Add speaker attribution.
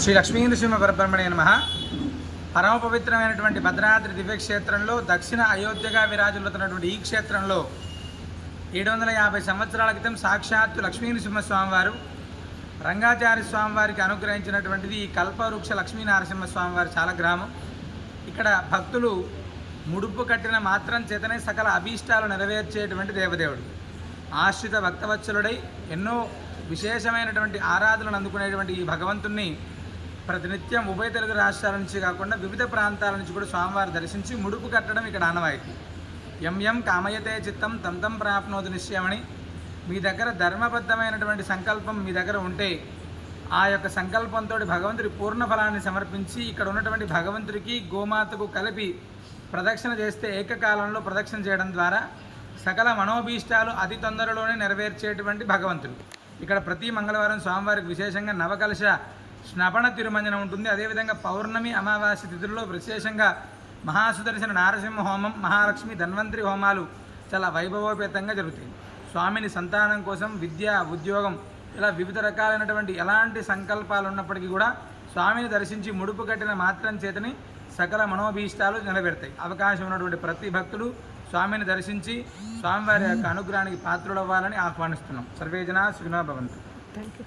Speaker 1: శ్రీ లక్ష్మీనరసింహ పరబ్రహ్మణే నమః. పరమ పవిత్రమైనటువంటి భద్రాద్రి దివ్యక్షేత్రంలో దక్షిణ అయోధ్యగా విరాజులుతున్నటువంటి ఈ క్షేత్రంలో 750 సంవత్సరాల క్రితం సాక్షాత్తు లక్ష్మీనరసింహస్వామివారు రంగాచార్య స్వామివారికి అనుగ్రహించినటువంటిది ఈ కల్పవృక్ష లక్ష్మీనరసింహస్వామివారి చాలా గ్రామం. ఇక్కడ భక్తులు ముడుపు కట్టిన మాత్రం చేతనే సకల అభీష్టాలు నెరవేర్చేటువంటి దేవదేవుడు. ఆశ్రిత భక్తవత్సలుడై ఎన్నో విశేషమైనటువంటి ఆరాధనలు అందుకునేటువంటి ఈ భగవంతుణ్ణి ప్రతినిత్యం ఉభయ తెలుగు రాష్ట్రాల నుంచి కాకుండా వివిధ ప్రాంతాల నుంచి కూడా స్వామివారు దర్శించి ముడుపు కట్టడం ఇక్కడ ఆనవాయితీ. యం కామయతే చిత్తం తం ప్రాప్నోతి నిశ్చయమని, మీ దగ్గర ధర్మబద్ధమైనటువంటి సంకల్పం మీ దగ్గర ఉంటే ఆ యొక్క సంకల్పంతో భగవంతుడి పూర్ణ ఫలాన్ని సమర్పించి ఇక్కడ ఉన్నటువంటి భగవంతుడికి గోమాతకు కలిపి ప్రదక్షిణ చేస్తే ఏకకాలంలో ప్రదక్షిణ చేయడం ద్వారా సకల మనోభీష్టాలు అతి తొందరలోనే నెరవేర్చేటువంటి భగవంతుడు. ఇక్కడ ప్రతి మంగళవారం స్వామివారికి విశేషంగా నవకలశ స్నపన తిరుమంజనం ఉంటుంది. అదేవిధంగా పౌర్ణమి అమావాస్య తిథుల్లో విశేషంగా మహాసుదర్శన నారసింహ హోమం, మహాలక్ష్మి ధన్వంతరి హోమాలు చాలా వైభవోపేతంగా జరుగుతాయి. స్వామిని సంతానం కోసం విద్య, ఉద్యోగం ఇలా వివిధ రకాలైనటువంటి ఎలాంటి సంకల్పాలు ఉన్నప్పటికీ కూడా స్వామిని దర్శించి ముడుపు కట్టిన మాత్రం చేతని సకల మనోభీష్టాలు నిలబెడతాయి. అవకాశం ఉన్నటువంటి ప్రతి భక్తుడు స్వామిని దర్శించి స్వామివారి యొక్క అనుగ్రహానికి పాత్రులవ్వాలని ఆహ్వానిస్తున్నాం. సర్వే జనా సుఖినో భవంతు.
Speaker 2: Thank you.